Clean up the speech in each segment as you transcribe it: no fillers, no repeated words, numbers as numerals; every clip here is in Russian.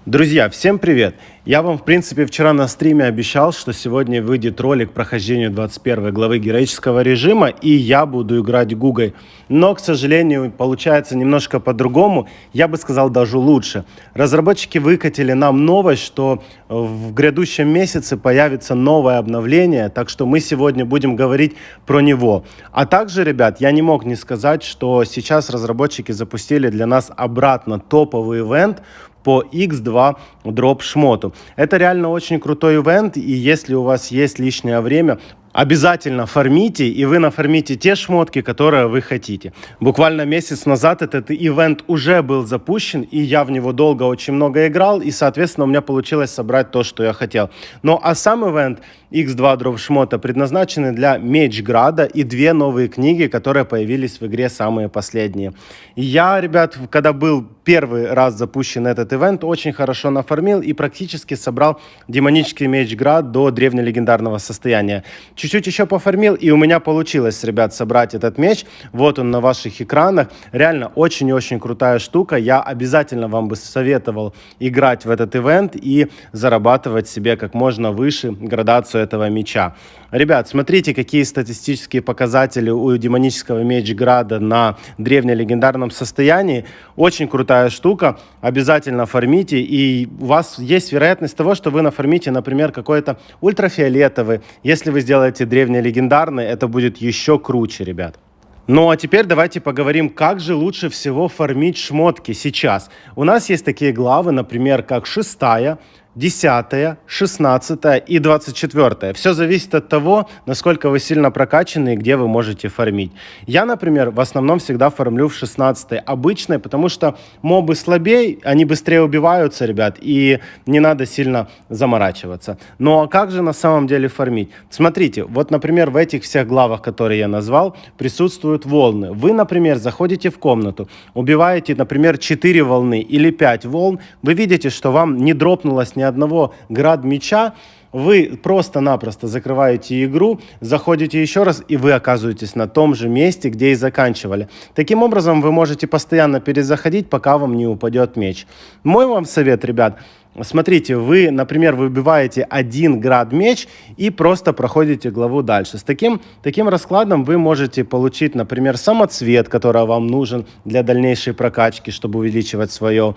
Друзья, всем привет! Я вам, в принципе, вчера на стриме обещал, что сегодня выйдет ролик к прохождению 21 главы героического режима, и я буду играть Гугой. Но, к сожалению, получается немножко по-другому, я бы сказал, даже лучше. Разработчики выкатили нам новость, что в грядущем месяце появится новое обновление, так что мы сегодня будем говорить про него. А также, ребят, я не мог не сказать, что сейчас разработчики запустили для нас обратно топовый ивент по X2 дроп шмоту. Это реально очень крутой ивент, и если у вас есть лишнее время, обязательно фармите, и вы нафармите те шмотки, которые вы хотите. Буквально месяц назад этот ивент уже был запущен, и я в него долго очень много играл, и, соответственно, у меня получилось собрать то, что я хотел. Ну, а сам ивент X2 дроп шмота предназначены для Мечграда и две новые книги, которые появились в игре, самые последние. И я, ребят, когда был первый раз запущен этот ивент, очень хорошо нафармил и практически собрал демонический Мечград до древнелегендарного состояния. Чуть-чуть еще пофармил, и у меня получилось, ребят, собрать этот меч. Вот он на ваших экранах. Реально очень и очень крутая штука. Я обязательно вам бы советовал играть в этот ивент и зарабатывать себе как можно выше градацию этого меча. Ребят, смотрите, какие статистические показатели у демонического Мечграда на древнелегендарном состоянии. Очень крутая штука. Обязательно фармите, и у вас есть вероятность того, что вы нафармите, например, какой-то ультрафиолетовый. Если вы сделаете древнелегендарный, это будет еще круче, ребят. Ну а теперь давайте поговорим, как же лучше всего фармить шмотки сейчас. У нас есть такие главы, например, как 6-я, 10, 16 и 24. Все зависит от того, насколько вы сильно прокачаны и где вы можете фармить. Я, например, в основном всегда фармлю в 16 обычной, потому что мобы слабее, они быстрее убиваются, ребят, и не надо сильно заморачиваться. Ну а как же на самом деле фармить? Смотрите, вот, например, в этих всех главах, которые я назвал, присутствуют волны. Вы, например, заходите в комнату, убиваете, например, 4 волны или 5 волн, вы видите, что вам не дропнулось ни одного град меча, вы просто-напросто закрываете игру, заходите еще раз, и вы оказываетесь на том же месте, где и заканчивали. Таким образом, вы можете постоянно перезаходить, пока вам не упадет меч. Мой вам совет, ребят, смотрите, вы, например, выбиваете 1 град меч и просто проходите главу дальше. С таким раскладом вы можете получить, например, самоцвет, который вам нужен для дальнейшей прокачки, чтобы увеличивать свою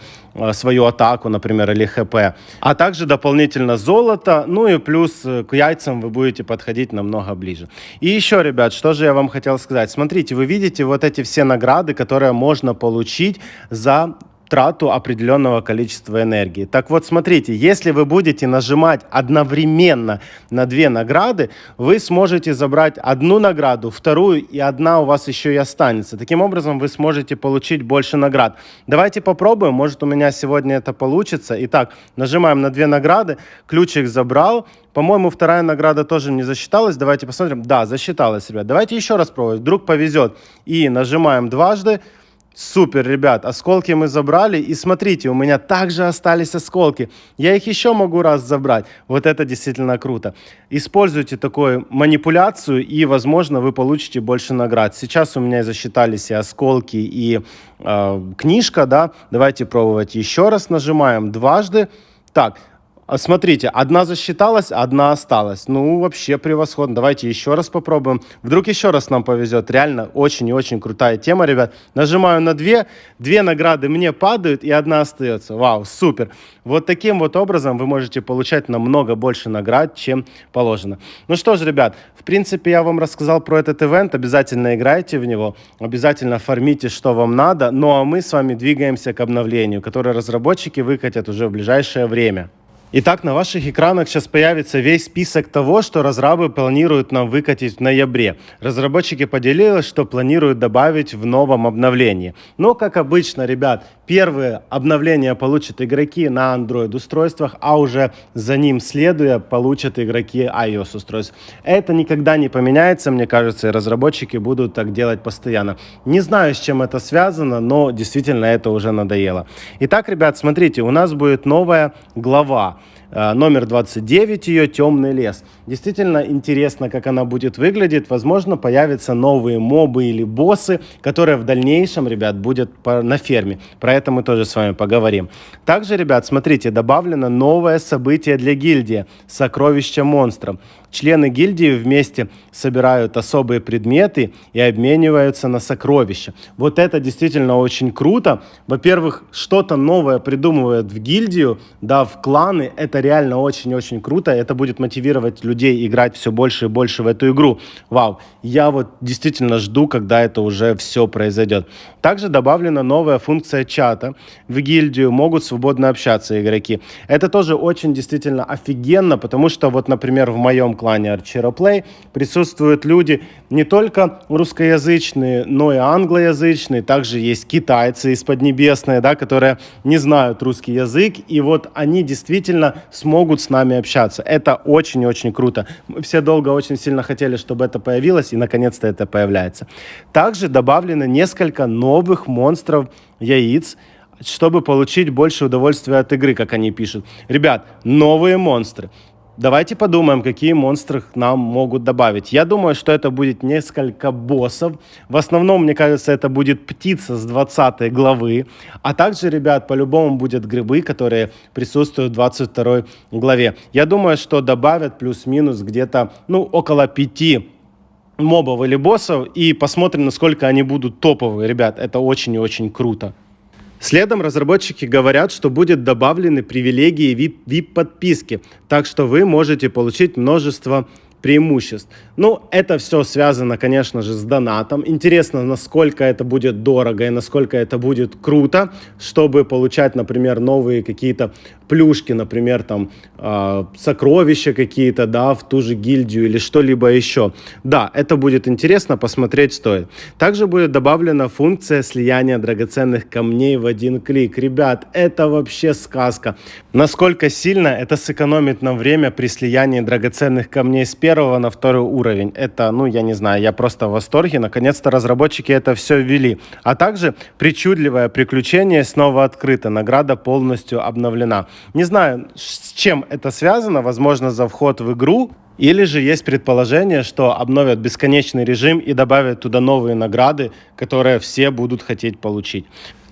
атаку, например, или хп. А также дополнительно золото, ну и плюс к яйцам вы будете подходить намного ближе. И еще, ребят, что же я вам хотел сказать. Смотрите, вы видите вот эти все награды, которые можно получить за трату определенного количества энергии. Так вот, смотрите, если вы будете нажимать одновременно на 2 награды, вы сможете забрать одну награду, вторую, и одна у вас еще и останется. Таким образом, вы сможете получить больше наград. Давайте попробуем, может, у меня сегодня это получится. Итак, нажимаем на 2 награды, ключик забрал. По-моему, вторая награда тоже не засчиталась. Давайте посмотрим. Да, засчиталась, ребят. Давайте еще раз пробовать. Вдруг повезет. И нажимаем дважды. Супер, ребят, осколки мы забрали, и смотрите, у меня также остались осколки. Я их еще могу раз забрать. Вот это действительно круто. Используйте такую манипуляцию, и, возможно, вы получите больше наград. Сейчас у меня засчитались и осколки, и книжка, да. Давайте пробовать еще раз. Нажимаем дважды. Так. Смотрите, одна засчиталась, одна осталась. Ну, вообще превосходно. Давайте еще раз попробуем. Вдруг еще раз нам повезет. Реально очень и очень крутая тема, ребят. Нажимаю на 2. 2 награды мне падают, и одна остается. Вау, супер. Вот таким вот образом вы можете получать намного больше наград, чем положено. Ну что ж, ребят, в принципе, я вам рассказал про этот ивент. Обязательно играйте в него. Обязательно фармите, что вам надо. Ну, а мы с вами двигаемся к обновлению, которое разработчики выкатят уже в ближайшее время. Итак, на ваших экранах сейчас появится весь список того, что разрабы планируют нам выкатить в ноябре. Разработчики поделились, что планируют добавить в новом обновлении. Но, как обычно, ребят, первые обновления получат игроки на Android-устройствах, а уже за ним следуя получат игроки iOS-устройств. Это никогда не поменяется, мне кажется, и разработчики будут так делать постоянно. Не знаю, с чем это связано, но действительно это уже надоело. Итак, ребят, смотрите, у нас будет новая глава. Номер 29 ее «Темный лес». Действительно интересно, как она будет выглядеть. Возможно, появятся новые мобы или боссы, которые в дальнейшем, ребят, будут на ферме. Про это мы тоже с вами поговорим. Также, ребят, смотрите, добавлено новое событие для гильдии – сокровища монстров. Члены гильдии вместе собирают особые предметы и обмениваются на сокровища. Вот это действительно очень круто. Во-первых, что-то новое придумывают в гильдию, да, в кланы. Это реально очень-очень круто. Это будет мотивировать людей играть все больше и больше в эту игру. Вау, я вот действительно жду, когда это уже все произойдет. Также добавлена новая функция чата. В гильдию могут свободно общаться игроки. Это тоже очень действительно офигенно, потому что вот, например, в моем клане Archero Play присутствуют люди не только русскоязычные, но и англоязычные. Также есть китайцы из Поднебесной, да, которые не знают русский язык. И вот они действительно смогут с нами общаться. Это очень-очень круто. Мы все долго очень сильно хотели, чтобы это появилось, и наконец-то это появляется. Также добавлено несколько новых монстров яиц, чтобы получить больше удовольствия от игры, как они пишут. Ребят, новые монстры. Давайте подумаем, какие монстры нам могут добавить. Я думаю, что это будет несколько боссов. В основном, мне кажется, это будет птица с 20 главы. А также, ребят, по-любому будут грибы, которые присутствуют в 22 главе. Я думаю, что добавят плюс-минус где-то, около 5 мобов или боссов. И посмотрим, насколько они будут топовые. Ребят, это очень и очень круто. Следом разработчики говорят, что будут добавлены привилегии VIP-подписки, так что вы можете получить множество преимуществ. Это все связано, конечно же, с донатом. Интересно, насколько это будет дорого и насколько это будет круто, чтобы получать, например, новые какие-то плюшки, например, там сокровища какие-то, да, в ту же гильдию или что-либо еще. Да, это будет интересно, посмотреть стоит. Также будет добавлена функция слияния драгоценных камней в один клик. Ребят, это вообще сказка. Насколько сильно это сэкономит нам время при слиянии драгоценных камней с первого на второй уровень. Это, я не знаю, я просто в восторге. Наконец-то разработчики это все ввели. А также причудливое приключение снова открыто. Награда полностью обновлена. Не знаю, с чем это связано. Возможно, за вход в игру. Или же есть предположение, что обновят бесконечный режим и добавят туда новые награды, которые все будут хотеть получить.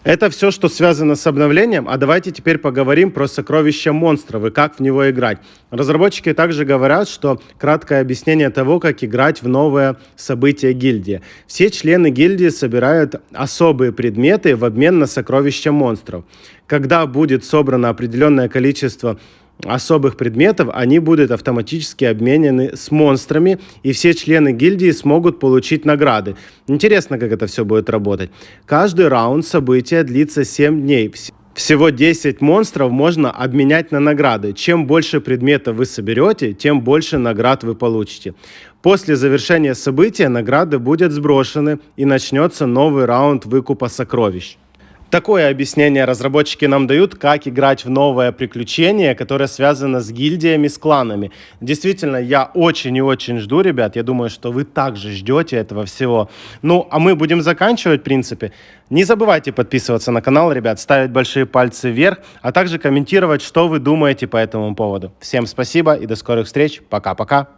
Это все, что связано с обновлением, а давайте теперь поговорим про сокровища монстров и как в него играть. Разработчики также говорят, что краткое объяснение того, как играть в новое событие гильдии. Все члены гильдии собирают особые предметы в обмен на сокровища монстров. Когда будет собрано определенное количество особых предметов, они будут автоматически обменены с монстрами, и все члены гильдии смогут получить награды. Интересно, как это все будет работать. Каждый раунд события длится 7 дней. Всего 10 монстров можно обменять на награды. Чем больше предметов вы соберете, тем больше наград вы получите. После завершения события награды будут сброшены, и начнется новый раунд выкупа сокровищ. Такое объяснение разработчики нам дают, как играть в новое приключение, которое связано с гильдиями, с кланами. Действительно, я очень и очень жду, ребят. Я думаю, что вы также ждете этого всего. А мы будем заканчивать, в принципе. Не забывайте подписываться на канал, ребят, ставить большие пальцы вверх, а также комментировать, что вы думаете по этому поводу. Всем спасибо и до скорых встреч. Пока-пока.